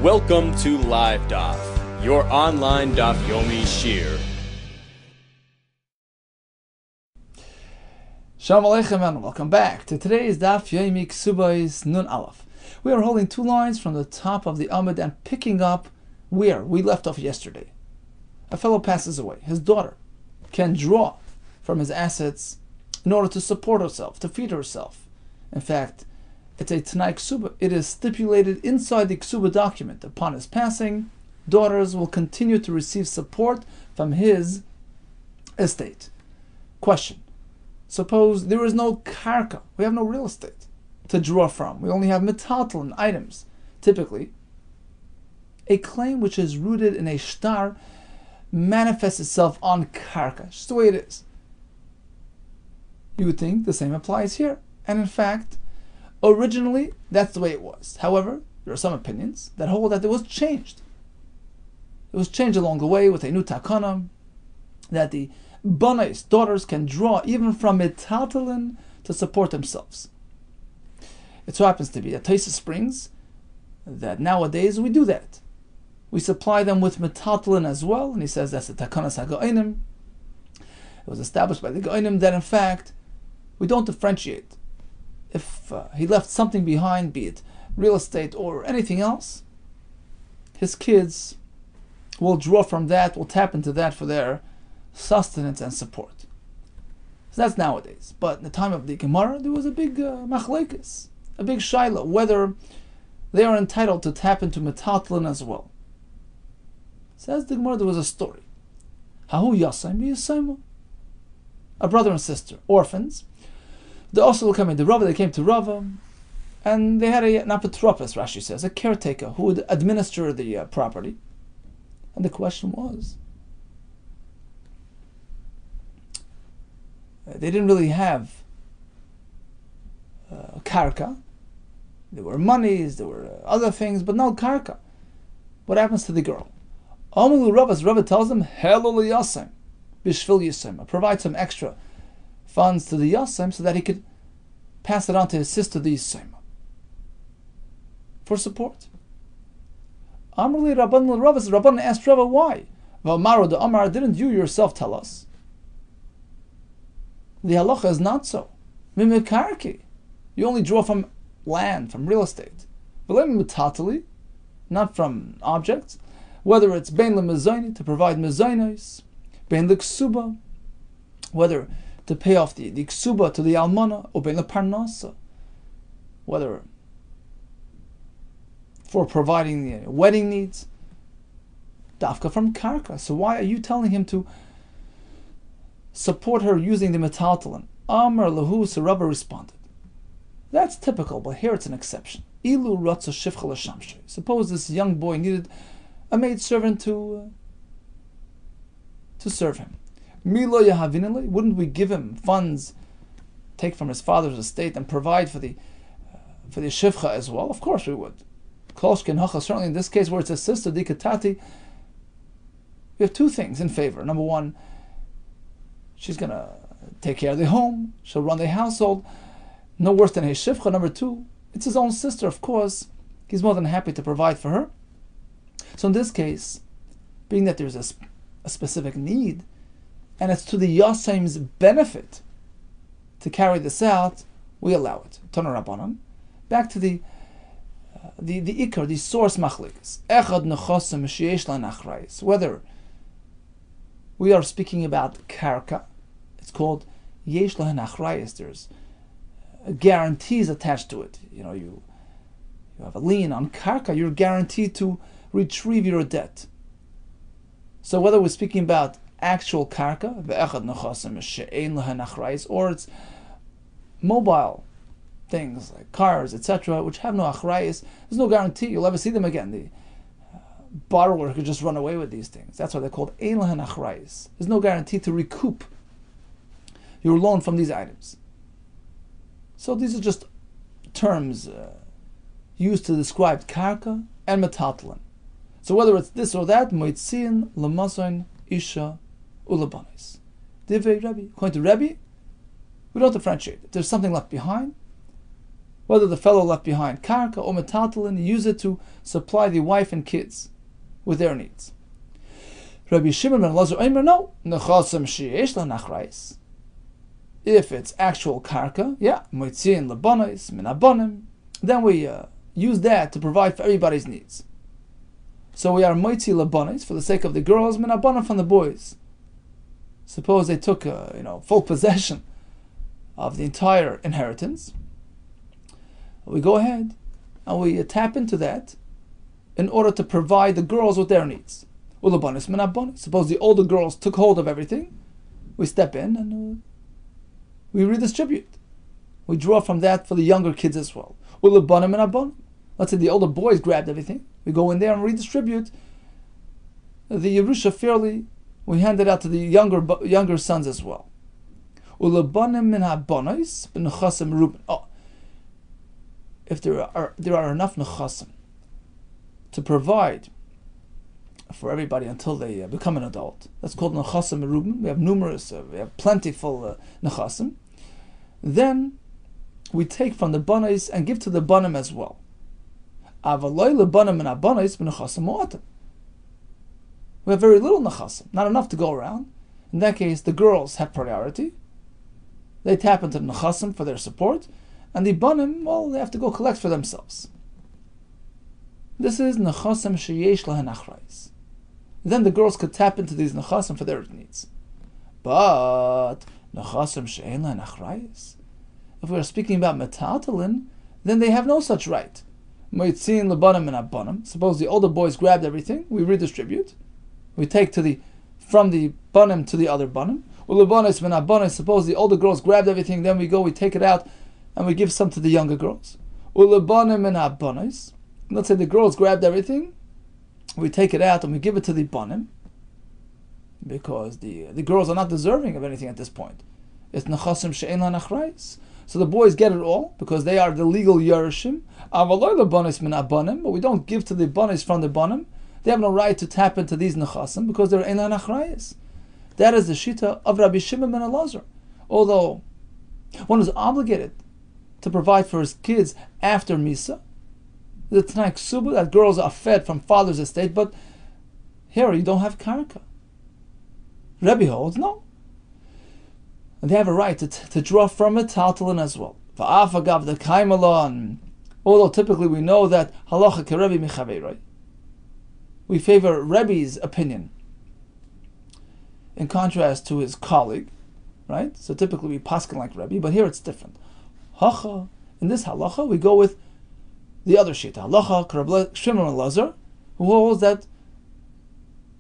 Welcome to Live Daf, your online Daf Yomi Shir. Shalom Aleichem and welcome back to today's Daf Yomi Kesubos Nun Aleph. We are holding two lines from the top of the Amud and picking up where we left off yesterday. A fellow passes away. His daughter can draw from his assets in order to support herself, to feed herself. In fact, it's a Tanai Ksuba. It is stipulated inside the Ksuba document. Upon his passing, daughters will continue to receive support from his estate. Question. Suppose there is no karka. We have no real estate to draw from. We only have metaltalin items. Typically, a claim which is rooted in a shtar manifests itself on karka. Just the way it is. You would think the same applies here. And in fact, originally, that's the way it was. However, there are some opinions that hold that it was changed. It was changed along the way with a new takana, that the banais, daughters, can draw even from metaltalin to support themselves. It so happens to be that Taisa Springs, that nowadays we do that. We supply them with metaltalin as well, and he says that's the takanas ha'go'inim. It was established by the go'inim that in fact, we don't differentiate. If he left something behind, be it real estate or anything else, his kids will draw from that, will tap into that for their sustenance and support. So that's nowadays. But in the time of the Gemara, there was a big machlekes, a big shaila, whether they are entitled to tap into metaltalin as well. Says the Gemara, there was a story. Hahu yasayim v'yasayim. A brother and sister, orphans. They also come in the Rava, they came to Rava, and they had an apotropos, Rashi says, a caretaker who would administer the property. And the question was, they didn't really have karka. There were monies, there were other things, but no karka. What happens to the girl? Amulu Rava tells them, Hello Yasem, Bishvil Yasem, provide some extra funds to the Yasem so that he could pass it on to his sister, the Yasem, for support. Amrli Rabban asked Rava why. V'amaru the Amar, didn't you yourself tell us? The halacha is not so. Mimikarki, you only draw from land, from real estate. V'lem not from objects. Whether it's bein lemezayni, to provide mezaynos, bein leksuba, whether to pay off the ksuba to the almana, or bein leparnasa, whether for providing the wedding needs, dafka from karka. So why are you telling him to support her using the metaltalin? Amar lahu, so Rabba responded, that's typical, but here it's an exception. Ilu ratza shivcha l'shamshay. Suppose this young boy needed a maidservant to serve him. Milo yahavinale, wouldn't we give him funds, take from his father's estate and provide for the shivcha as well? Of course we would. Kloshkin hacha, certainly in this case where it's a sister, dikatati, we have two things in favor. Number one, she's going to take care of the home, she'll run the household, no worse than his shivcha. Number two, it's his own sister, of course, he's more than happy to provide for her. So in this case, being that there's a specific need, and it's to the Yasaim's benefit to carry this out, we allow it. Tana Rabbanan. Back to the ikar, the source machlikas. Echad nechosim sheyesh la nachrayis. Whether we are speaking about karka, it's called yesh la nachrayis. There's guarantees attached to it. You have a lien on karka. You're guaranteed to retrieve your debt. So whether we're speaking about actual karka, or it's mobile things like cars, etc., which have no achrayis, there's no guarantee you'll ever see them again. The borrower could just run away with these things. That's why they're called ein lahen achrayis. There's no guarantee to recoup your loan from these items. So these are just terms used to describe karka and metaltalin. So whether it's this or that, moitziin lamason isha ulabanis. Divrei Rabbi. According to Rabbi, we don't differentiate. If there's something left behind, Whether the fellow left behind karka or metaltalin, use it to supply the wife and kids with their needs. Rabbi Shimon ben Elazar Omer, no, nechasam sheyesh lanachrais. If it's actual karka, moitziin labanos min abanim, then we use that to provide for everybody's needs. So we are moitzi labanos for the sake of the girls, min abanim from the boys. Suppose they took full possession of the entire inheritance. We go ahead and we tap into that in order to provide the girls with their needs. Ulabanis min abanim. Suppose the older girls took hold of everything. We step in and we redistribute. We draw from that for the younger kids as well. Ulabanim min abanim. Let's say the older boys grabbed everything. We go in there and redistribute the Yerusha fairly. We hand it out to the younger sons as well. Ulabanim min abanos b'nechasim ruben. If there are enough nechasim to provide for everybody until they become an adult, that's called nechasim ruben. We have plentiful nechasim. Then we take from the banos and give to the banim as well. Avaloi lebanim and abanos b'nechasim moatim. We have very little nechasim, not enough to go around. In that case, the girls have priority. They tap into the nechasim for their support, and the banim, well, they have to go collect for themselves. This is nechasim sheyesh lahen achrais. Then the girls could tap into these nechasim for their needs. But nechasim she'ein lahen achrais, if we are speaking about metaltalin, then they have no such right. Moitzin lebanim and abanim. Suppose the older boys grabbed everything, we redistribute. We take from the banim to the other banim. Ulebanis min abanis. Suppose the older girls grabbed everything, then we take it out and we give some to the younger girls. Ulebanim min abanis. Let's say the girls grabbed everything, we take it out and we give it to the banim, because the girls are not deserving of anything at this point. It's nechasim she'ein lahen achrais. So the boys get it all because they are the legal yerushim. Avaloi lebanis min abanim, but we don't give to the banis from the banim. They have no right to tap into these nechasim because they're ein lahen achrayis. That is the shita of Rabbi Shimon ben Elazar. Although one is obligated to provide for his kids after Misa, the Tanai Ksuba, that girls are fed from father's estate, but here you don't have karka. Rebbe holds no. And they have a right to draw from it taltalin as well. Va'afagav the kaimalon. Although typically we know that halacha kerevi michaveroi, we favor Rebbe's opinion in contrast to his colleague, right? So typically we paskin like Rebbe, but here it's different. Hacha, in this halacha, we go with the other shita. Halacha Rabbi Shimon Elazar, who holds that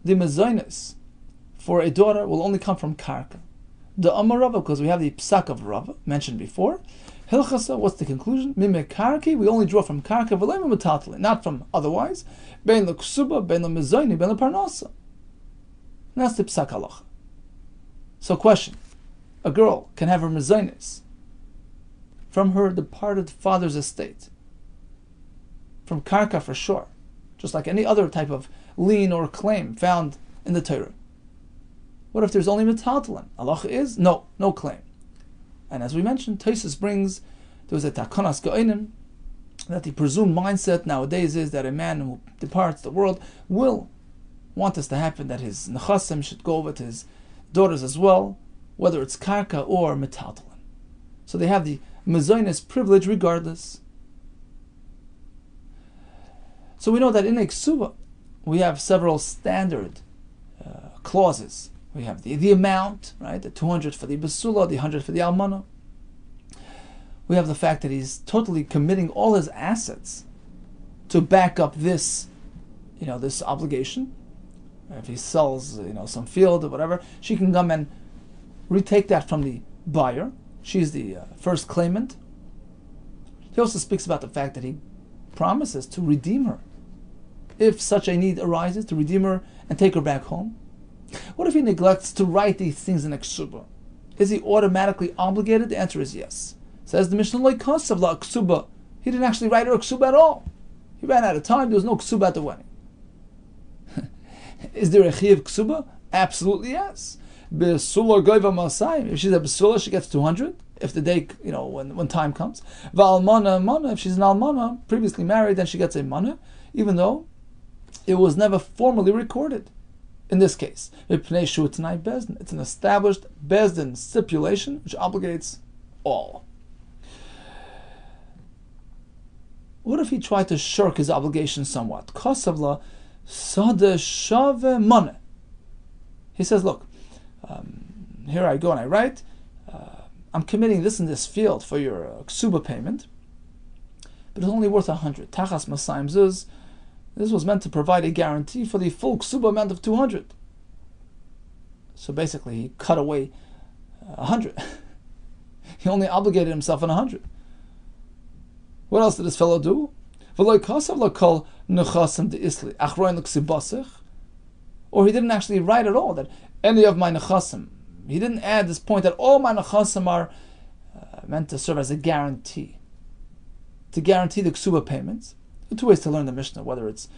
the mezainis for a daughter will only come from karka. The Amar Rava, because we have the psak of Rava mentioned before. Hilchasa, what's the conclusion? Mime karki, we only draw from karka, v'leim metatli, not from otherwise. Bein l'ksuba, bein l'mezaini, bein l'parnasa. And that's the psak halacha. So question, a girl can have her mezainis from her departed father's estate, from karka for sure, just like any other type of lien or claim found in the Torah. What if there's only metaltalin? Halacha is no claim. And as we mentioned, Tosfos brings there was a takonas go'inim, that the presumed mindset nowadays is that a man who departs the world will want this to happen, that his nechasim should go over to his daughters as well, whether it's karka or metaltalin. So they have the mezainis privilege regardless. So we know that in a ksuba we have several standard clauses. We have the amount, right? The 200 for the basula, the 100 for the almana. We have the fact that he's totally committing all his assets to back up this, this obligation. If he sells, some field or whatever, she can come and retake that from the buyer. She's the first claimant. He also speaks about the fact that he promises to redeem her if such a need arises, to redeem her and take her back home. What if he neglects to write these things in a ksuba? Is he automatically obligated? The answer is yes. Says the Mishnah, like Kosav la ksuba. He didn't actually write her a ksuba at all. He ran out of time. There was no ksuba at the wedding. Is there a chiyav ksuba? Absolutely yes. Besula goiva masayim. If she's a besula, she gets 200. if the day, when time comes. Va'almana, mana, if she's an almana, previously married, then she gets a mana, even though it was never formally recorded. In this case, it's an established bezdin stipulation which obligates all. What if he tried to shirk his obligation somewhat? Kosavla sada shave mana. He says, look, here I go and I write, I'm committing this in this field for your ksuba payment, but it's only worth 100. Tachas masayim zuz. This was meant to provide a guarantee for the full ksuba amount of 200. So basically, he cut away 100. He only obligated himself on 100. What else did this fellow do? Or he didn't actually write at all that any of my nechasim. He didn't add this point that all my nechasim are meant to serve as a guarantee, to guarantee the ksuba payments. There are two ways to learn the Mishnah, whether it's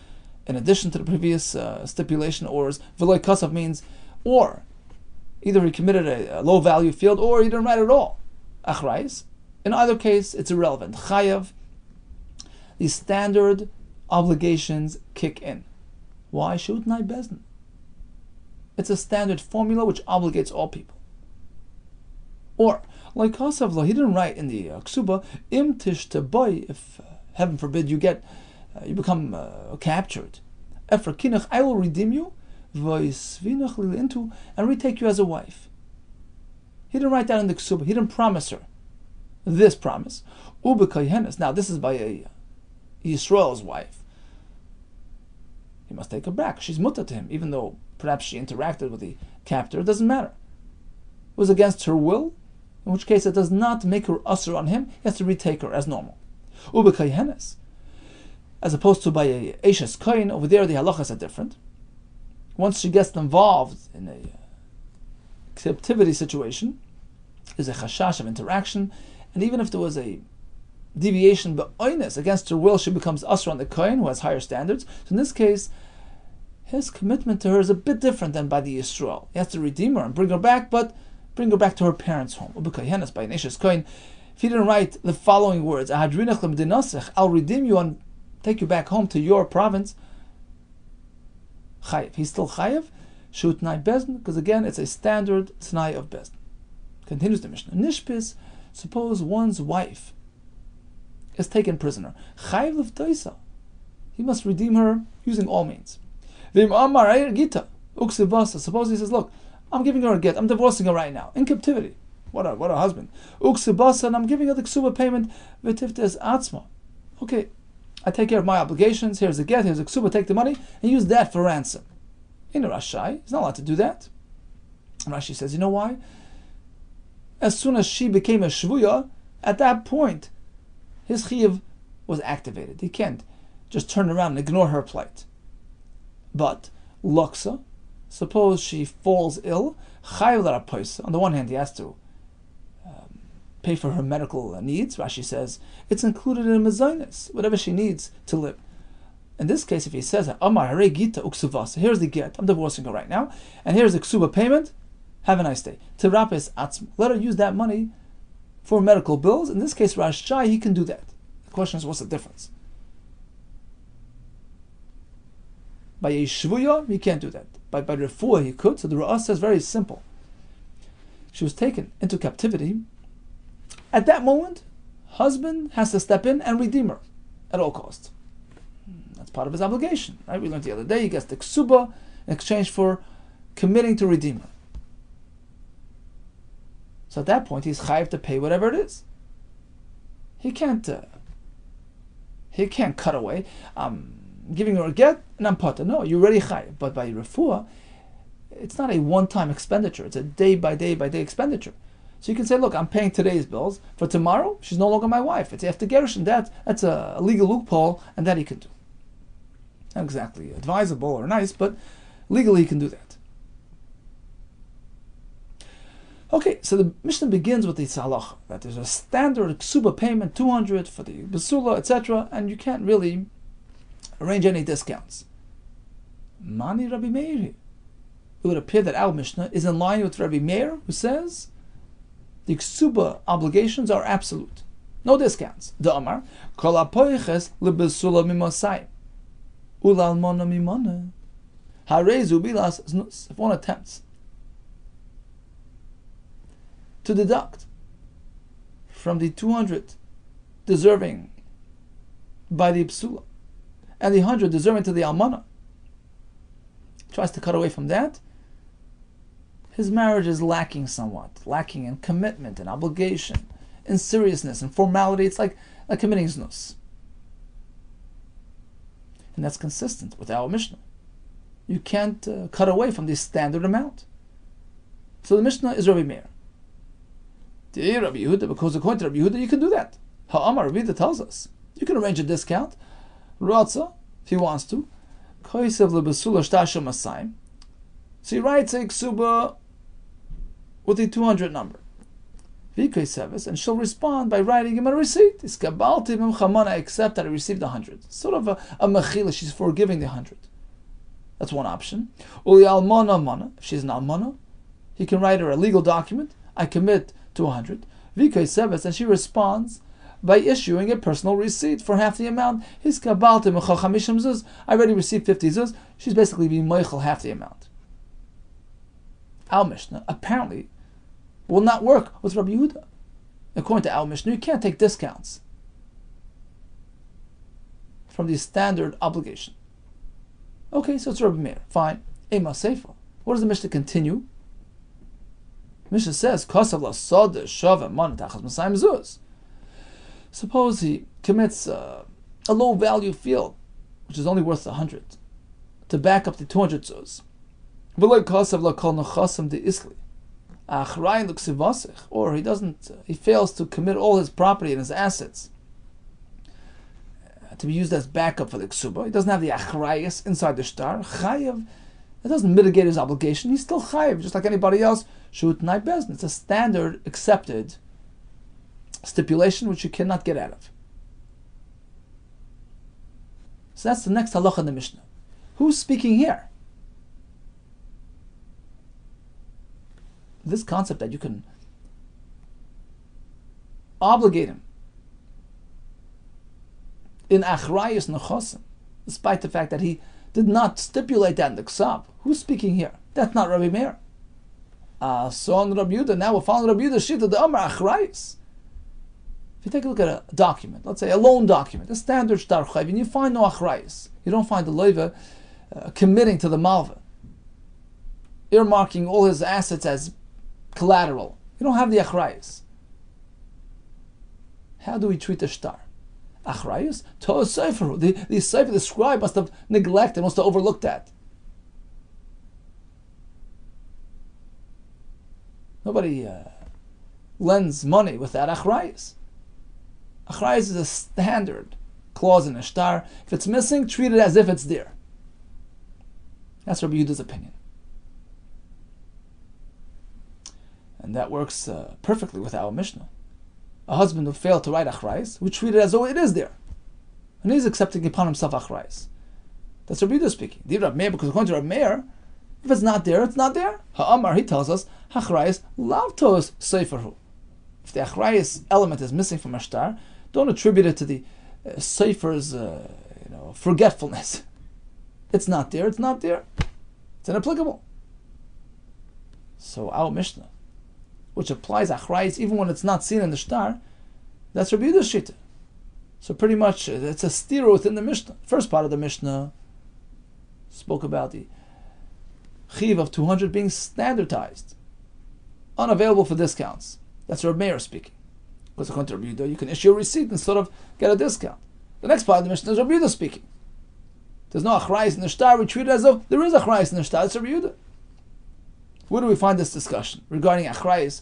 in addition to the previous stipulation, or as v'loy kasav means, or either he committed a low value field, or he didn't write at all. Achrayis. In either case, it's irrelevant. Chayav, the standard obligations kick in. Why? Shutnai bezdin. It's a standard formula which obligates all people. Or, like Kasavla, he didn't write in the ksuba, im tish boy, if heaven forbid you become captured. Efra kinach, I will redeem you, into and retake you as a wife. He didn't write that in the ksuba. He didn't promise her this promise. Now this is by a Yisrael's wife. He must take her back. She's mutter to him, even though perhaps she interacted with the captor. It doesn't matter. It was against her will, in which case it does not make her usher on him. He has to retake her as normal. As opposed to by a Eishes Kohen, over there the halachas are different. Once she gets involved in a captivity situation, there's a chashash of interaction, and even if there was a deviation be'oines against her will, she becomes usher on the Kohen, who has higher standards. So in this case, his commitment to her is a bit different than by the Yisrael. He has to redeem her and bring her back, but bring her back to her parents' home. By an Eishes Kohen, if he didn't write the following words, I'll redeem you and take you back home to your province, chayiv. He's still chayiv, shoot tnai bezdin, because again, it's a standard tnai of bezdin. Continues the Mishnah. Nishpis, suppose one's wife is taken prisoner. Chayiv l'vtoisa. He must redeem her using all means. V'im amar ayir gita, uksibasa. Suppose he says, look, I'm giving her a get, I'm divorcing her right now, in captivity. What a husband. Uksibasa, and I'm giving her the ksuba payment, v'tiftes atzma. Okay, I take care of my obligations, here's a get, here's a ksuba, take the money, and use that for ransom. In a Rashai, he's not allowed to do that. And Rashi says, you know why? As soon as she became a shvuya, at that point, his chiyuv was activated. He can't just turn around and ignore her plight. But, loksa, suppose she falls ill, chayiv l'rapoisa. On the one hand, he has to pay for her medical needs. Rashi says it's included in mezainis, whatever she needs to live. In this case, if he says, Amar hare gita uksuvasa, here's the get, I'm divorcing her right now, and here's the ksuba payment, have a nice day. Terapes atzm, let her use that money for medical bills. In this case, Rashai, he can do that. The question is, what's the difference? By a shvuya, he can't do that. By refuah, he could. So the Ra'ah says very simple. She was taken into captivity. At that moment, husband has to step in and redeem her at all costs. That's part of his obligation, right? We learned the other day, he gets the ksuba in exchange for committing to redeem her. So at that point, he's chayiv to pay whatever it is. He can't cut away. I'm giving her a get and I'm pata. No, you're already chayiv. But by refuah, it's not a one-time expenditure. It's a day-by-day expenditure. So you can say, look, I'm paying today's bills. For tomorrow, she's no longer my wife. It's after Gershon. That's a legal loophole, and that he can do. Not exactly advisable or nice, but legally he can do that. Okay, so the Mishnah begins with the halacha, that there's a standard ksuba payment, 200 for the basula, etc., and you can't really arrange any discounts. Mani Rabbi Meir. It would appear that our Mishnah is in line with Rabbi Meir, who says The ksuba obligations are absolute. No discounts. The Amar, kol apoiches lebesula mimosai. Ulalmona mimona. Harezu bilas znus. If one attempts to deduct from the 200 deserving by the psula and the 100 deserving to the almana, tries to cut away from that, his marriage is lacking somewhat, lacking in commitment and obligation, in seriousness and formality. It's like committing znus. And that's consistent with our Mishnah. You can't cut away from the standard amount. So the Mishnah is Rabbi Meir. Rabbi Yehuda, because according to Rabbi Yehuda, you can do that. Ha'amar Rabbi Yehuda tells us you can arrange a discount. Ratza, if he wants to. Koisev lebesula shtasha masayim. So he writes a ksuba with the 200 number. And she'll respond by writing him a receipt. I accept that I received 100. Sort of a mechila, she's forgiving the 100. That's one option. Uli almana mana, if she's an almana, he can write her a legal document. I commit to 100. And she responds by issuing a personal receipt for half the amount. I already received 50 zuz. She's basically being meichel half the amount. Our Mishnah apparently will not work with Rabbi Yehuda. According to our Mishnah, you can't take discounts from the standard obligation. Okay, so it's Rabbi Meir. Fine. Ema Seifa. What does the Mishnah continue? Mishnah says, Kosav la soda shava man tachas masayim zuz. Suppose he commits a low value field, which is only worth 100, to back up the 200 zuz. V'loy kosav la kol nechasam de isli. Or he fails to commit all his property and his assets to be used as backup for the ksuba. He doesn't have the achrayas inside the shtar. Chayav, it doesn't mitigate his obligation. He's still chayav, just like anybody else. Shut nai bezin. It's a standard accepted stipulation which you cannot get out of. So that's the next halacha in the Mishnah. Who's speaking here? This concept that you can obligate him in achrayus nechosim, despite the fact that he did not stipulate that in the ksab. Who's speaking here? That's not Rabbi Meir. So on Rabbi Yehuda, now we're following Rabbi Yehuda's shita, the Amar achrayus. If you take a look at a document, let's say a loan document, a standard shtar chayv, and you find no achrayus, you don't find the loiva committing to the malva, earmarking all his assets as collateral. You don't have the achrayus. How do we treat the shtar? Achrayus? To'os seferu. The sefer, the scribe must have neglected, must have overlooked that. Nobody lends money without achrayus. Achrayus is a standard clause in a shtar. If it's missing, treat it as if it's there. That's Rabbi Yehuda's opinion. And that works perfectly with our Mishnah. A husband who failed to write achrayus, we treat it as though it is there. And he's accepting upon himself achrayus. That's Rabbi Yehuda speaking. Because according to Rabbi Meir, if it's not there, it's not there. Ha'amar, he tells us, achrayus lavtos seferhu. If the achrayus element is missing from a shtar, don't attribute it to the sefer's forgetfulness. It's not there, it's not there. It's inapplicable. So our Mishnah, which applies achrayus even when it's not seen in the shtar, that's Rabbi Yehuda's shita. So pretty much it's a stira within the Mishnah. First part of the Mishnah spoke about the chiv of 200 being standardized, unavailable for discounts. That's Rabbi Meir speaking. Because according to Rabbi Yehuda, you can issue a receipt and sort of get a discount. The next part of the Mishnah is Rabbi Yehuda speaking. There's no achrayus in the shtar. We treat it as though there is achrayus in the shtar. It's Rabbi Yehuda. Where do we find this discussion regarding achrayus,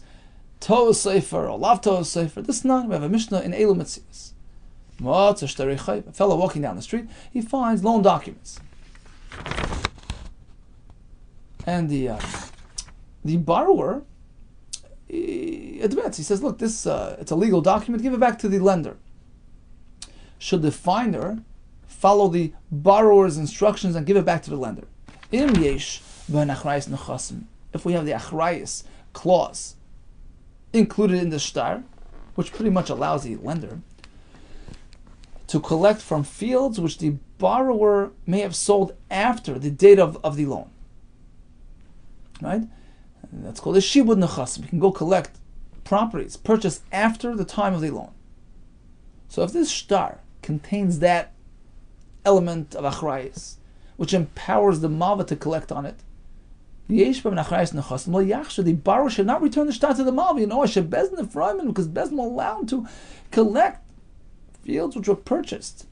to'os sefer or lav to'os sefer? This is not. We have a Mishnah in Elu Metzias. A fellow walking down the street, he finds loan documents, and the borrower admits. He says, "Look, this it's a legal document. Give it back to the lender." Should the finder follow the borrower's instructions and give it back to the lender? Im yesh ben achrayus nechasim. If we have the achrayus clause included in the shtar, which pretty much allows the lender to collect from fields which the borrower may have sold after the date of the loan. Right? And that's called a shibud nechasim. You can go collect properties purchased after the time of the loan. So if this shtar contains that element of achrayis, which empowers the malva to collect on it, the borrower should not return the shtar to the malva. You know, I should bezin the freiman, because bezin will allow him to collect fields which were purchased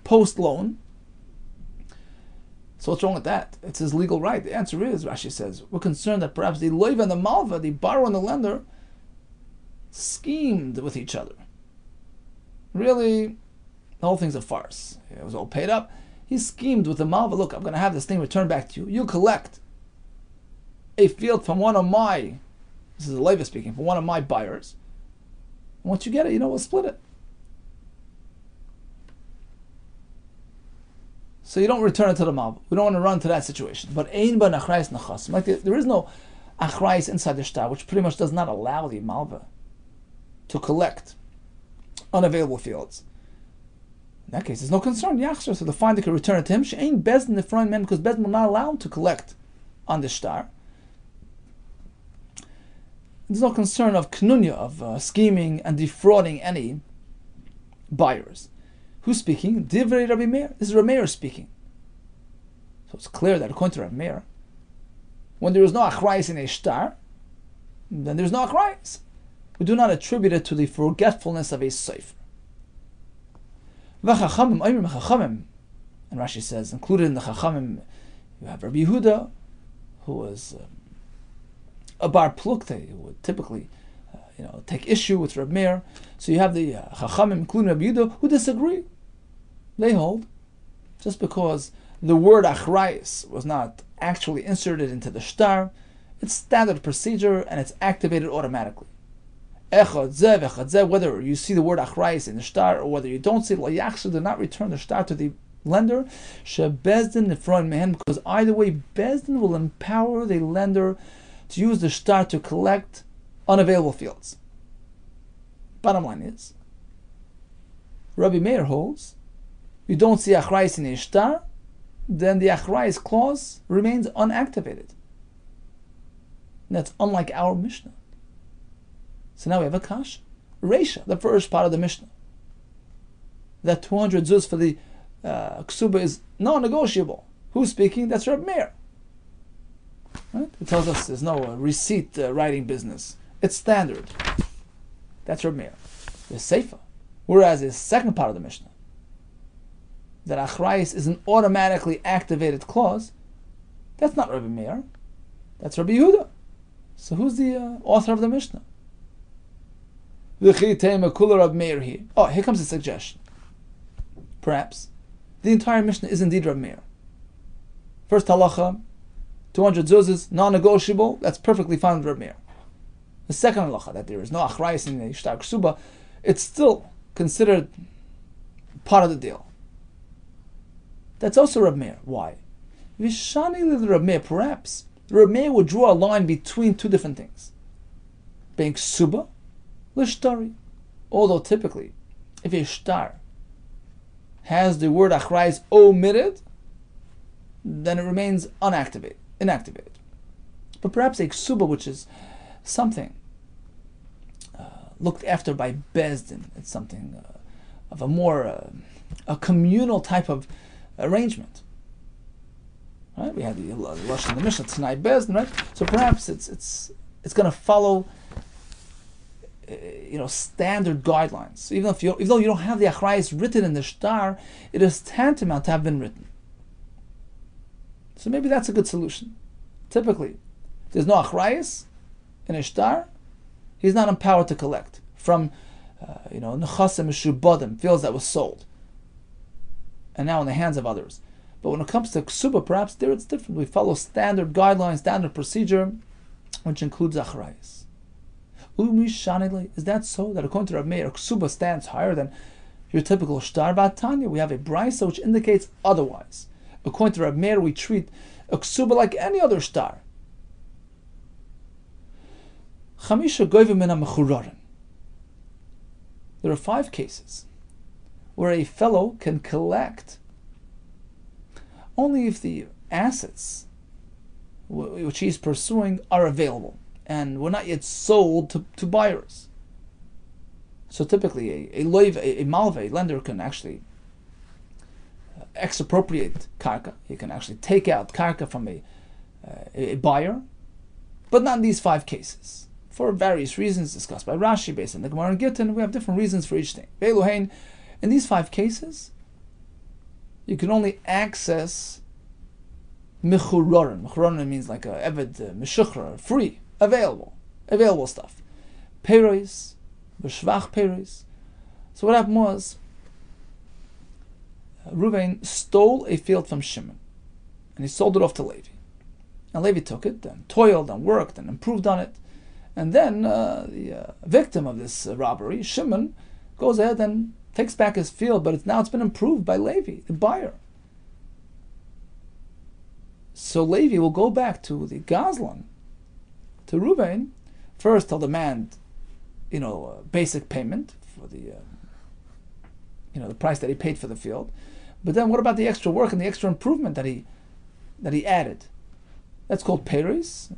post-loan. So what's wrong with that? It's his legal right. The answer is, Rashi says, we're concerned that perhaps the loiva and the malva, the borrower and the lender, schemed with each other. Really, the whole thing's a farce. It was all paid up. He schemed with the malva. Look, I'm going to have this thing returned back to you. You collect a field from one of my, this is the loiva speaking, from one of my buyers. And once you get it, we'll split it. So you don't return it to the malva. We don't want to run to that situation. But ein ban achrayis nechasim. Like there is no achrayis inside the shtar, which pretty much does not allow the malva to collect unavailable fields. In that case, there's no concern. Yachshar, so the finder can return it to him. She ain't bezdin the front man, because bezdin will not allow him to collect on the shtar. There's no concern of knunya, of scheming and defrauding any buyers. Who's speaking? Divrei Rabbi Meir. This is Rabbi Meir speaking. So it's clear that according to Rabbi Meir, when there is no achrayis in a shtar, then there's no achrayis. We do not attribute it to the forgetfulness of a sefer. And Rashi says, included in the Chachamim, you have Rabbi Yehuda, who was a bar plukte, who would typically take issue with Rabbi Meir. So you have the Chachamim, including Rabbi Yehuda, who disagree. They hold, just because the word achrayis was not actually inserted into the shtar, it's standard procedure and it's activated automatically. Whether you see the word achrayis in the shtar or whether you don't see it, do not return the shtar to the lender, because either way, bezdin will empower the lender to use the shtar to collect unavailable fields. Bottom line is, Rabbi Meir holds, you don't see achrayis in a shtar, then the achrayis clause remains unactivated. And that's unlike our Mishnah. So now we have a kash. Reisha, the first part of the Mishnah. That 200 zuz for the ksuba is non-negotiable. Who's speaking? That's Rabbi Meir. Right? It tells us there's no receipt writing business. It's standard. That's Rabbi Meir. The Seifa. Whereas the second part of the Mishnah, that achrayis is an automatically activated clause, that's not Rabbi Meir. That's Rabbi Yehuda. So who's the author of the Mishnah? Oh, here comes a suggestion. Perhaps the entire Mishnah is indeed Rabbi Meir. First halacha, 200 zuzes, non-negotiable, that's perfectly fine with Rabbi Meir. The second halacha, that there is no achrayis in the shtar ksuba, it's still considered part of the deal. That's also Rabbi Meir. Why? Vishani Rabbi Meir, perhaps Rabbi Meir would draw a line between two different things. Being ksuba, l'shtari. Although typically, if a shtar has the word achrayis omitted, then it remains inactivated. But perhaps a ksuba, which is something looked after by bezdin, it's something of a more a communal type of arrangement. Right? We had the Lush in the Mishnah, Tznai bezdin, right? So perhaps it's going to follow standard guidelines. So even though you don't have the achrayis written in the shtar, it is tantamount to have been written. So maybe that's a good solution. Typically, if there's no achrayis in a shtar, he's not empowered to collect from nechasim mishubadim, fields that was sold, and now in the hands of others. But when it comes to ksuba, perhaps there it's different. We follow standard guidelines, standard procedure, which includes achrayis. Is that so? That according to Rabbi Meir, ksuba stands higher than your typical shtar? Vatanya, we have a brisa which indicates otherwise. According to Rabbi Meir, we treat a ksuba like any other shtar. Chamisha goyvim min ha-mechurarin. There are 5 cases where a fellow can collect only if the assets which he's pursuing are available and were not yet sold to buyers. So typically a malve, lender, can actually expropriate karka. He can actually take out karka from a buyer, but not in these 5 cases, for various reasons discussed by Rashi based on the Gemara and Gittin. We have different reasons for each thing. In these 5 cases, you can only access mechurorin. Mechurorin means like a eved meshuchra, free, available stuff. Peros, b'shvach peros. So what happened was, Reuven stole a field from Shimon, and he sold it off to Levi. And Levi took it, and toiled, and worked, and improved on it. And then the victim of this robbery, Shimon, goes ahead and takes back his field, but it's been improved by Levi, the buyer. So Levi will go back to the Gazlan, to Reuven. First, he'll demand, basic payment for the, the price that he paid for the field. But then, what about the extra work and the extra improvement that he added? That's called peros,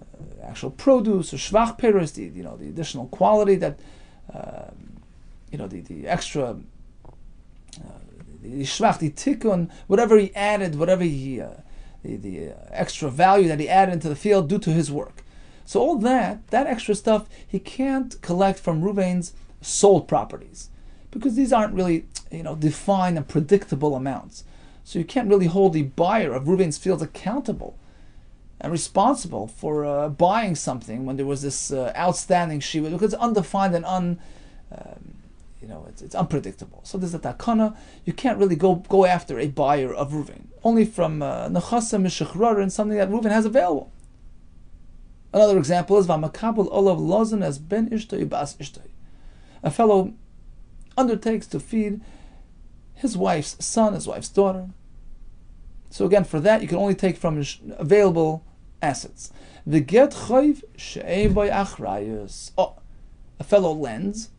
actual produce, or shvach peros, the additional quality that, the extra, the shvach, the tikkun, whatever he added, the extra value that he added into the field due to his work. So all that extra stuff, he can't collect from Reuven's sold properties, because these aren't really, defined and predictable amounts. So you can't really hold the buyer of Reuven's fields accountable and responsible for buying something when there was this outstanding shiva, because it's undefined and it's unpredictable. So there's a takana. You can't really go after a buyer of Reuven, only from nechasa mishachrarin, something that Reuven has available. Another example is v'makabel olav lozen as ben ishtoi bas ishtoi. A fellow undertakes to feed his wife's son, his wife's daughter. So again, for that, you can only take from available assets. The get chayv she'ein by achrayus. Oh, a fellow lends,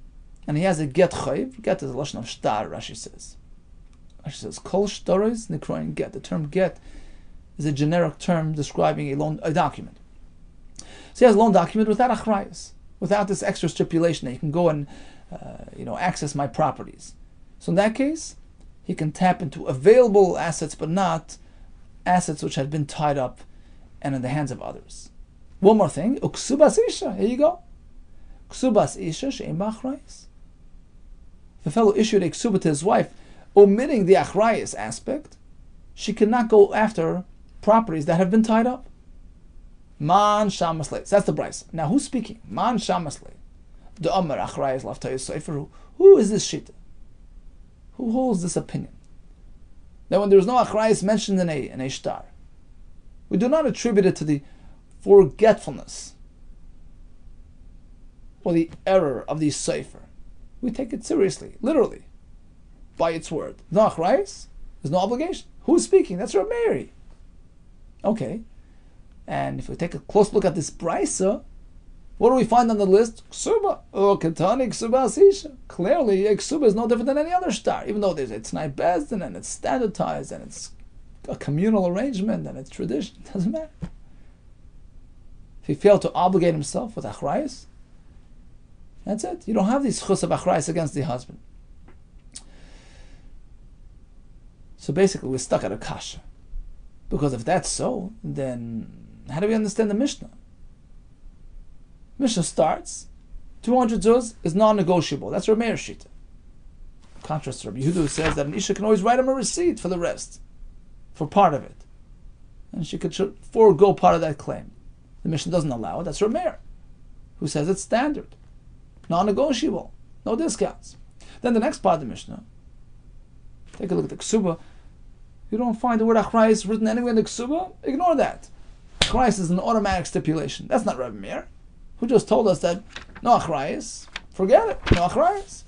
and he has a get chayv. Get is a lashon of shtar, Rashi says. Rashi says, kol shtaros nikroin get. The term get is a generic term describing a document. So he has a loan document without achrayus, without this extra stipulation that you can go and access my properties. So in that case, he can tap into available assets, but not assets which have been tied up and in the hands of others. One more thing, Kesubos isha. Here you go. Kesubos isha she'ein b'achrayus. If a fellow issued a ksuba to his wife, omitting the achrayus aspect, she cannot go after properties that have been tied up. Man shamasle. That's the brayso. Now who's speaking? Man shamasle. The Amar achrayus laftayus sofer. Who is this shita? Who holds this opinion? That when there is no achrayus mentioned in a shtar, we do not attribute it to the forgetfulness or the error of the sofer. We take it seriously, literally, by its word. No achrayus, there's no obligation. Who's speaking? That's Rabbi Meir. Okay, and if we take a close look at this brayso, what do we find on the list? Ksuba. Oh, Ketani Kesubos isha. Clearly, a ksuba is no different than any other shtar, even though it's not bezdin and it's standardized and it's a communal arrangement and it's tradition. It doesn't matter. If he failed to obligate himself with achrayus, that's it. You don't have these chus of achrayus against the husband. So basically, we're stuck at a kasha. Because if that's so, then how do we understand the Mishnah? Mishnah starts, 200 zuz is non-negotiable. That's Rabbi Meir's shita. Contrast to Rabbi Yehuda, who says that an isha can always write him a receipt for the rest, for part of it. And she could forego part of that claim. The Mishnah doesn't allow it. That's Rabbi Meir, who says it's standard, non-negotiable, no discounts. Then the next part of the Mishnah, take a look at the Kesuba. You don't find the word achrayus written anywhere in the Kesuba? Ignore that. Achrayus is an automatic stipulation. That's not Rabbi Meir, who just told us that no achrayus, forget it, no achrayus.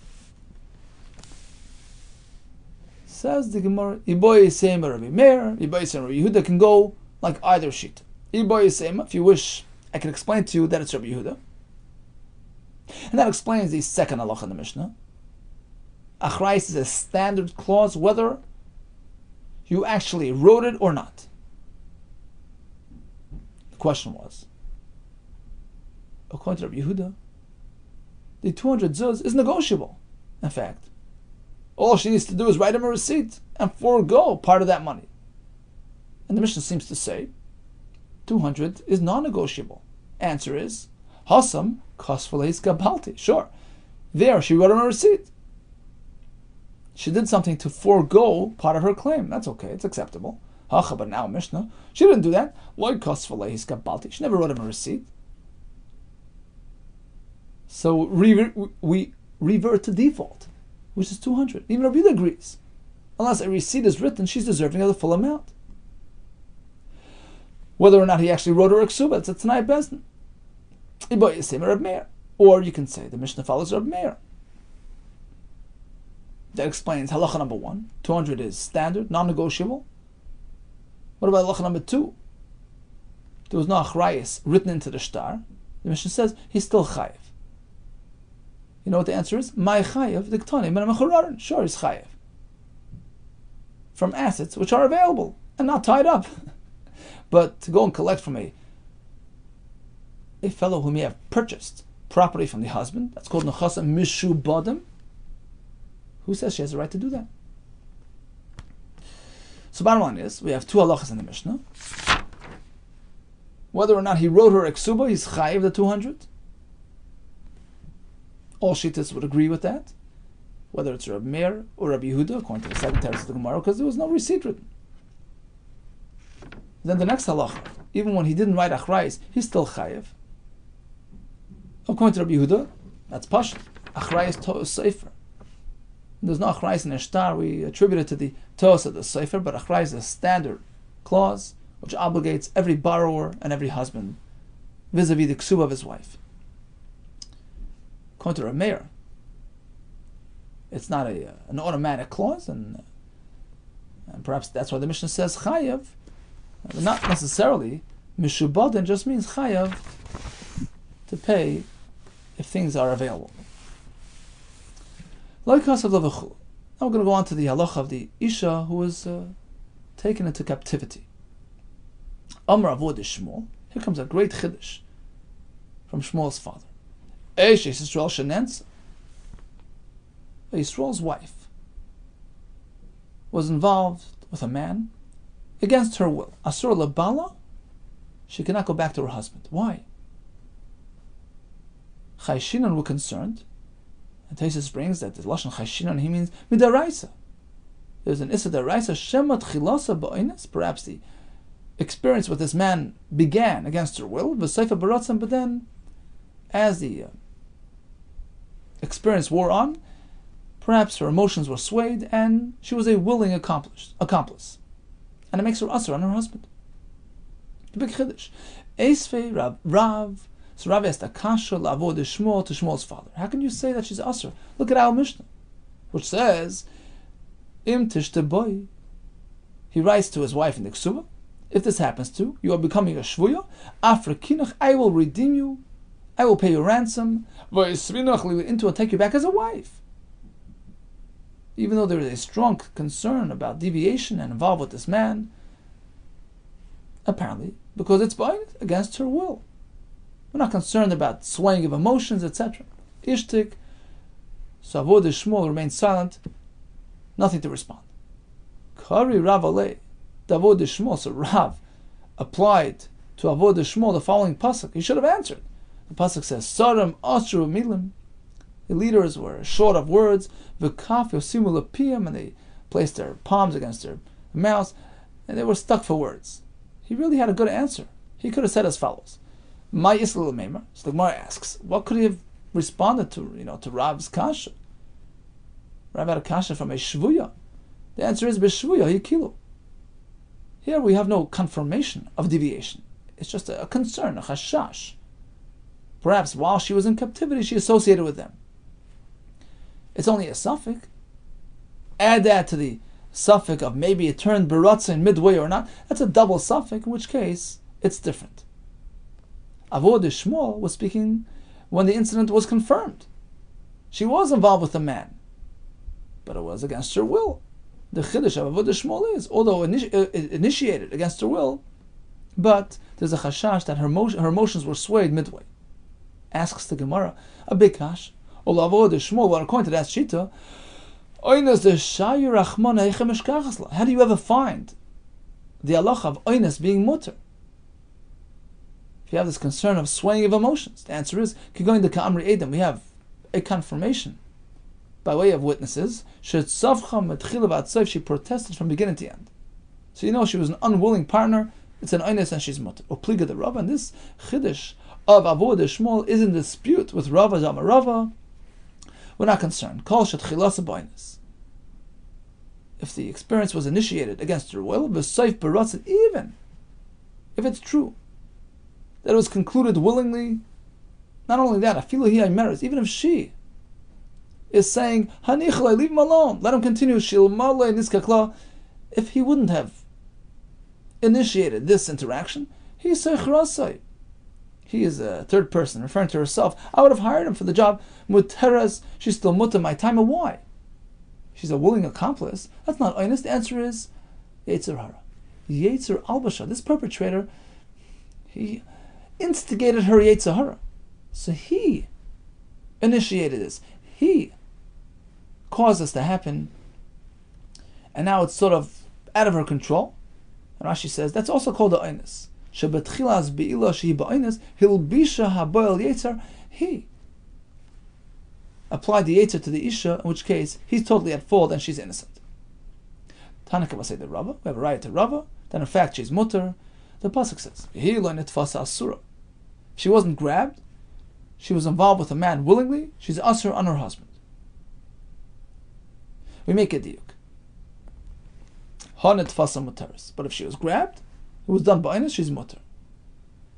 Says the Gemara, Iboy Yisema Rabbi Meir, Iboy Yisema Rabbi Yehuda can go like either sheet. Iboy Yisema, if you wish, I can explain to you that it's Rabbi Yehuda. And that explains the second halacha in the Mishnah. Achrayus is a standard clause whether you actually wrote it or not. The question was, according to Rabbi Yehuda, the 200 zuz is negotiable. In fact, all she needs to do is write him a receipt and forego part of that money. And the Mishnah seems to say 200 is non-negotiable. Answer is Hasam Kasfaleis Gabalti. Sure, there she wrote him a receipt. She did something to forego part of her claim. That's okay, it's acceptable. But now Mishnah, she didn't do that. Loy Kasfaleis Gabalti. She never wrote him a receipt. So we revert to default, which is 200. Even Rabbi Yehuda agrees. Unless a receipt is written, she's deserving of the full amount. Whether or not he actually wrote her a ksuba, it's a Tanai Bezdin. Or you can say the Mishnah follows Rabbi Meir. That explains halacha number 1. 200 is standard, non-negotiable. What about halacha number 2? There was no achrayus written into the shtar. The Mishnah says he's still chayiv. You know what the answer is? My chayiv diktani men mechurarin. Sure, he's chayiv from assets which are available and not tied up. But to go and collect from a fellow who may have purchased property from the husband, that's called nechasa mishubadim. Who says she has the right to do that? So bottom line is, we have 2 halachas in the Mishnah. Whether or not he wrote her a ksuba, he's chayiv the 200. All shittas would agree with that. Whether it's Rabbi Meir or Rabbi Yehuda, according to the second teretz of the Gemara, because there was no receipt written. Then the next halacha, even when he didn't write achrayis, he's still chayiv. According to Rabbi Yehuda, that's pashut. Achrayis to'os sefer. There's no achrayis in Ishtar. We attribute it to the to'os of the sefer, but achrayis is a standard clause which obligates every borrower and every husband vis-a-vis the ksuba of his wife. According to Rabbi Meir, it's not an automatic clause, and perhaps that's why the Mishnah says chayav. Not necessarily mishubadin, just means chayav to pay if things are available. Now we're going to go on to the halacha of the isha who was taken into captivity. Amar Avod Shmuel. Here comes a great chiddush from Shmuel's father. Yisrael's wife was involved with a man against her will. Asur lebala, she cannot go back to her husband. Why? Chayshinan were concerned, and Taisus brings that the lashon chayshinan he means midaraisa. There's an issa daraisa shemat chilasa ba'oines. Perhaps the experience with this man began against her will, v'seifa baratzam, but then as the experience wore on, perhaps her emotions were swayed, and she was a willing accomplice. And it makes her asur on her husband. The big chiddush. Eisvei Rav. So Rav asked Akasha Lavod Shmuel to Shmuel's father. How can you say that she's asur? Look at our Mishnah, which says, Im tishte boy. He writes to his wife in the Ksuba, if this happens to you are becoming a shvuya, Afrikinach, I will redeem you, I will pay you ransom, into and take you back as a wife. Even though there is a strong concern about deviation and involved with this man, apparently, because it's against her will. We're not concerned about swaying of emotions, etc. Ishtik, so Avod Shmuel remained silent, nothing to respond. Kari Rav Alei, Avod Shmuel, so Rav applied to Avod Shmuel the following pasuk. He should have answered. The pasuk says, Saram Asru Milim. The leaders were short of words, V'kaf Yosimu Lepiyam, and they placed their palms against their mouths, and they were stuck for words. He really had a good answer. He could have said as follows. My Yisrael Meimer. So the Gemara asks, what could he have responded to, to Rav's kasha? Rav had a kasha from a shvuya. The answer is b'shvuya yikilu. Here we have no confirmation of deviation. It's just a concern, a chashash. Perhaps while she was in captivity, she associated with them. It's only a suffix. Add that to the suffix of maybe it turned beratzin midway or not. That's a double suffix, in which case it's different. Avod Shmuel was speaking when the incident was confirmed. She was involved with a man, but it was against her will. The chiddush of avodah shmol is, although initiated against her will, but there's a chashash that her emotions were swayed midway. Asks the Gemara, a big kash, avodah shmol, well, according to that shita, how do you ever find the halacha of oines being mutter? If you have this concern of swaying of emotions, the answer is, going to Ka'amri Edom, we have a confirmation by way of witnesses. She protested from beginning to end. So you know she was an unwilling partner, it's an oines and she's mutter. Upliga the Rava, and this chiddush of avodah shmol is in dispute with Rava Zama Rava. We're not concerned. Kol shetchilasa b'oines. If the experience was initiated against her will, v'soif b'ratzin, even if it's true that it was concluded willingly, not only that, afilu hi meres, even if she is saying, Hanichle, leave him alone, let him continue, shilmale niskakla, if he wouldn't have initiated this interaction, he's seichrasai. He is a third person, referring to herself. I would have hired him for the job. Muteras, she's still mutter my time. And why? She's a willing accomplice. That's not honest. The answer is Yetzer Hara. Yetzer Albasha. This perpetrator, he instigated her Yetzer Hara. So he initiated this. He caused this to happen. And now it's sort of out of her control. And Rashi says that's also called the Oines. He applied the Yetzer to the Isha, in which case he's totally at fault and she's innocent. Tanaka will say the Rava, we have a riot to Rava, then in fact she's mutter. The Pasuk says, she wasn't grabbed, she was involved with a man willingly, she's asur on her husband. We make a diuk. But if she was grabbed, it was done by Ines, she's mutter.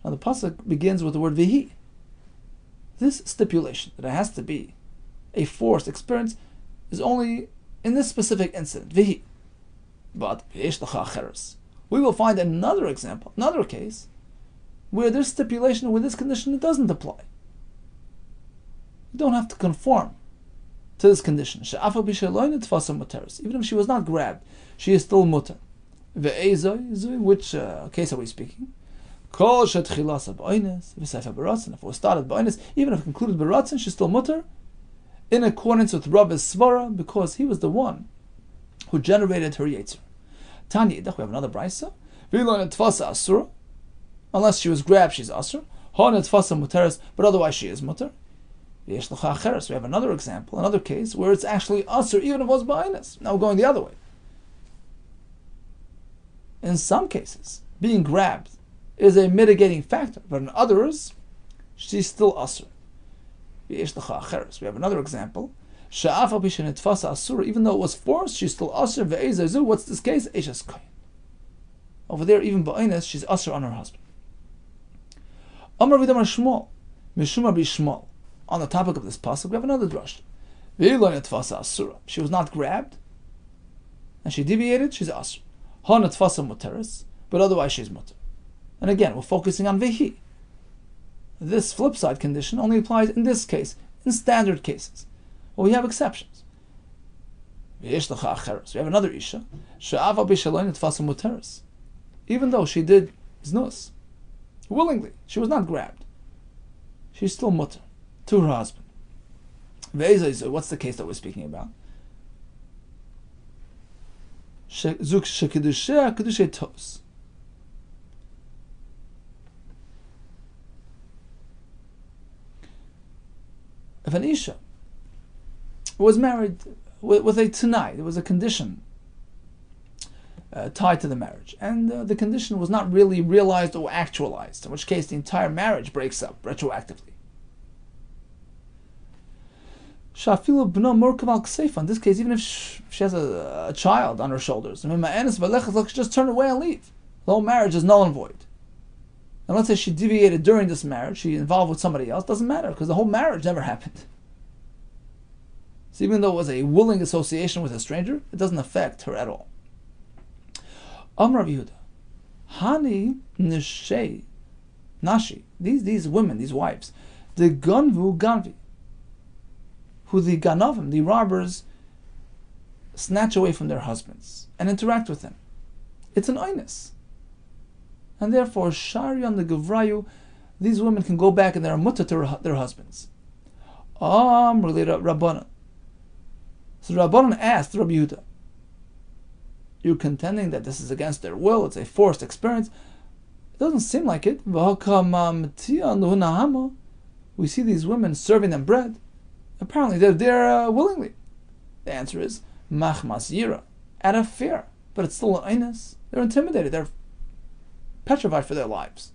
Now the pasuk begins with the word vihi. This stipulation that it has to be a forced experience is only in this specific incident, vihi. But we will find another example, another case, where this stipulation, with this condition, it doesn't apply. You don't have to conform to this condition. Even if she was not grabbed, she is still mutter. Which case are we speaking? If it was started b'oines, even if it concluded b'ratzin, she's still mutter, in accordance with Rabbi's svara, because he was the one who generated her yetzer. Tanya, we have another brayso. Unless she was grabbed, she's asur. But otherwise she is mutter. We have another example, another case, where it's actually asur, even if it was b'oines. Now we're going the other way. In some cases, being grabbed is a mitigating factor, but in others, she's still asur. We have another example. Even though it was forced, she's still asur. What's this case? Over there, even ba'ines, she's asur on her husband. On the topic of this pasuk, we have another drush. She was not grabbed, and she deviated, she's asur. But otherwise she's mutter. And again, we're focusing on vihi. This flip side condition only applies in this case, in standard cases. Well, we have exceptions. We have another isha. Even though she did znus willingly, she was not grabbed, she's still mutter to her husband. What's the case that we're speaking about? If an isha was married with a tanai, there was a condition tied to the marriage, and the condition was not really realized or actualized, in which case the entire marriage breaks up retroactively. In this case, even if she has a child on her shoulders, just turn away and leave. The whole marriage is null and void. And let's say she deviated during this marriage, she involved with somebody else, doesn't matter, because the whole marriage never happened. So even though it was a willing association with a stranger, it doesn't affect her at all. Rabbi Yehuda, Hani Nishei Nashi, these women, these wives, the ganvu ganvi, who the ganavim, the robbers, snatch away from their husbands and interact with them. It's an oinus. And therefore, sharian the gavrayu, these women can go back and they're mutter to their husbands. Related Rabbanan. So Rabbanan asked Rabbi Yehuda, you're contending that this is against their will, it's a forced experience. It doesn't seem like it. We see these women serving them bread. Apparently they're there willingly. The answer is machmas yira, out of fear. But it's still an inus. They're intimidated. They're petrified for their lives.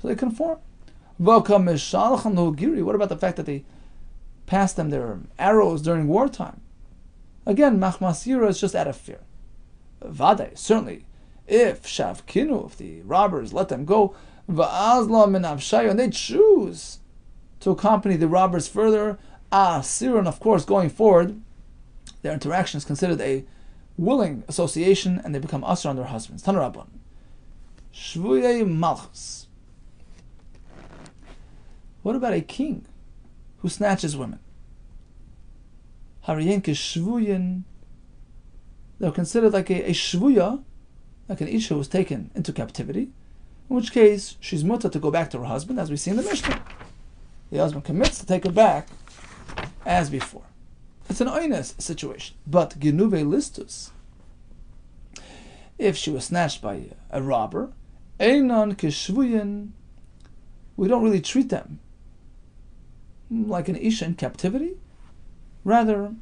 So they conform. What about the fact that they passed them their arrows during wartime? Again, machmas yira is just out of fear. Vade, certainly, if shavkinu, if the robbers let them go, and they choose to accompany the robbers further, and of course, going forward, their interaction is considered a willing association, and they become asr on their husbands. Tanarabban. Shvuyei malchus. What about a king who snatches women? Hariyen keshvuyin. They're considered like a shvuya, like an isha who was taken into captivity, in which case she's mutter to go back to her husband, as we see in the Mishnah. The husband commits to take her back as before. It's an oines situation. But genuve listus, if she was snatched by a robber, einon keshvuyin, we don't really treat them like an isha in captivity. Rather,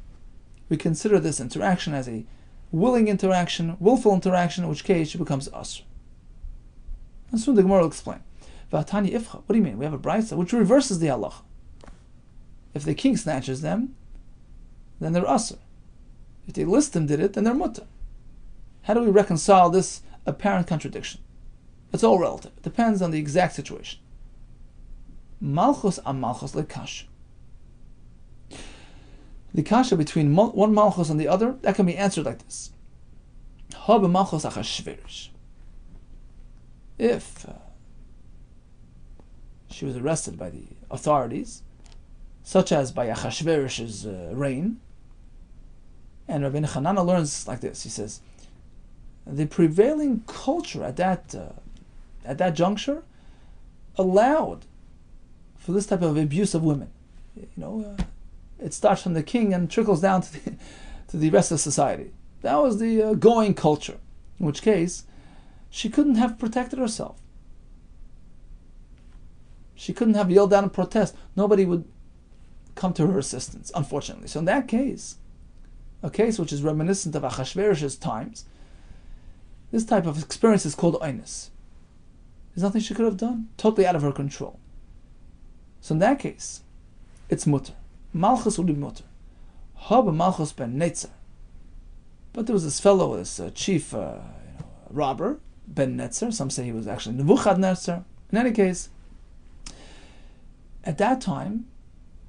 we consider this interaction as a willing interaction, willful interaction, in which case she becomes asr. And soon the Gemara will explain. V'atani ifcha. What do you mean? We have a brayta which reverses the halacha. If the king snatches them, then they're asr. If the listim did it, then they're mutter. How do we reconcile this apparent contradiction? It's all relative. It depends on the exact situation. Malchus am malchus lekash. The kasha between one malchus and the other, that can be answered like this. If she was arrested by the authorities, such as by Achashverosh's reign, and Rabbi Hanana learns like this, he says, the prevailing culture at that juncture allowed for this type of abuse of women. It starts from the king and trickles down to the rest of society. That was the going culture, in which case she couldn't have protected herself. She couldn't have yelled out and protest. Nobody would come to her assistance, unfortunately. So in that case, a case which is reminiscent of Achashverosh's times, this type of experience is called oinus. There's nothing she could have done, totally out of her control. So in that case, it's mutter. Malchus would be mutter. Haba Malchus ben Netzer. But there was this fellow, this chief robber, Ben Netzer. Some say he was actually Nebuchadnezzar. In any case, at that time,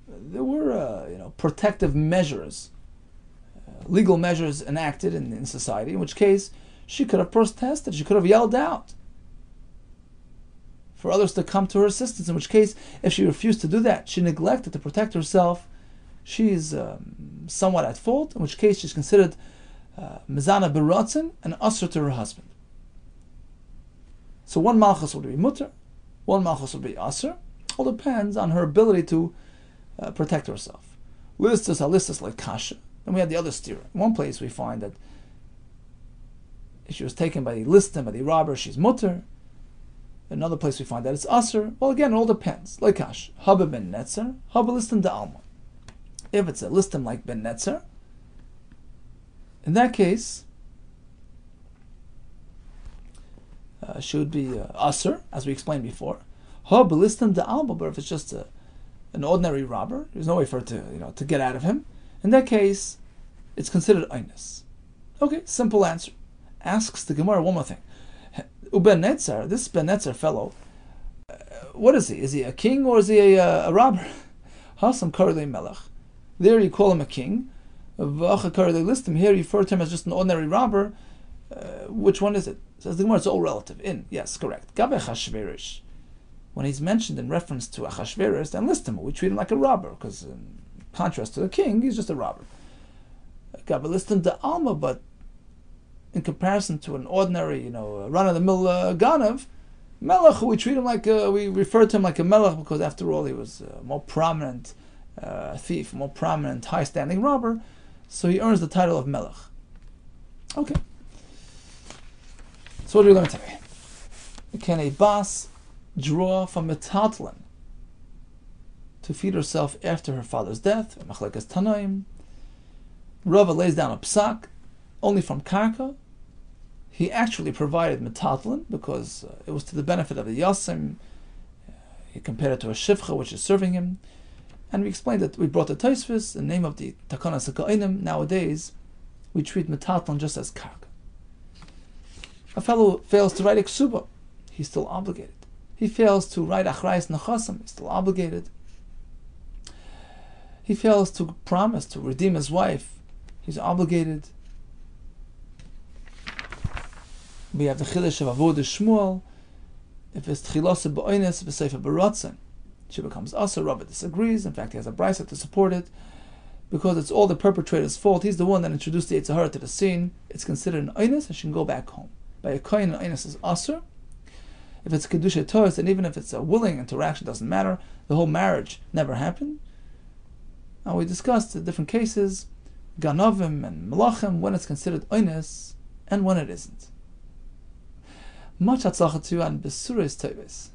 there were protective measures, legal measures enacted in society, in which case she could have protested, she could have yelled out for others to come to her assistance, in which case, if she refused to do that, she neglected to protect herself, she's somewhat at fault, in which case she's considered mizana beratzin and asr to her husband. So one malchus would be mutter, one malchus would be asr. All depends on her ability to protect herself. Listus alistus like kasha. Then we have the other steer. In one place we find that if she was taken by the listim, by the robber, she's mutter. In another place we find that it's asr. Well, again, it all depends. Like kash, haba ben netzer, haba listim da alma. If it's a listim like ben netzer, in that case, she would be asr, as we explained before. Haba listim da alma, but if it's just an ordinary robber, there's no way for her to get out of him. In that case, it's considered oinus. Okay, simple answer. Asks the Gemara one more thing. Ben Netzer, this Ben Netzer fellow, what is he? Is he a king or is he a robber? Hasam karle melech. There you call him a king. V'acha karle listim. Here you refer to him as just an ordinary robber. Which one is it? Says the Gemara, it's all relative. Yes, correct. Gabe Chashverish. when he's mentioned in reference to Achashverosh, then list him. We treat him like a robber, because in contrast to the king, he's just a robber. God, but list him to Alma, but in comparison to an ordinary, run-of-the-mill Ganav, Melech, we treat him like, we refer to him like a Melech, because after all, he was a more prominent thief, more prominent, high-standing robber, so he earns the title of Melech. Okay. So what are we going to tell you? Can a bas draw from metaltalin to feed herself after her father's death? Machlekas Tanaim. Rava lays down a psak only from karka. He actually provided metaltalin because it was to the benefit of the yasim. He compared it to a shivcha which is serving him. And we explained that we brought the Tosfos, the name of the Takana Sakainim. Nowadays, we treat metaltalin just as karka. A fellow fails to write a Kesuba, he's still obligated. He fails to write Achrayis Nechasim, he's still obligated. He fails to promise to redeem his wife, he's obligated. We have the Chiddush of Avodah Shmuel. If it's Tchilasa B'oines V'Seifa B'Ratzon, she becomes Asa. Rabbi disagrees. In fact, he has a brisa to support it. Because it's all the perpetrator's fault. He's the one that introduced the Yetzer Hara to the scene. It's considered an Oines and she can go back home. By a Kohen, an Oines is Asa. If it's Kedusha Torah, and even if it's a willing interaction, doesn't matter. The whole marriage never happened. And we discussed the different cases, Ganovim and Melachim, when it's considered Oines and when it isn't. Much hatzlacha to you and Besuros Teves.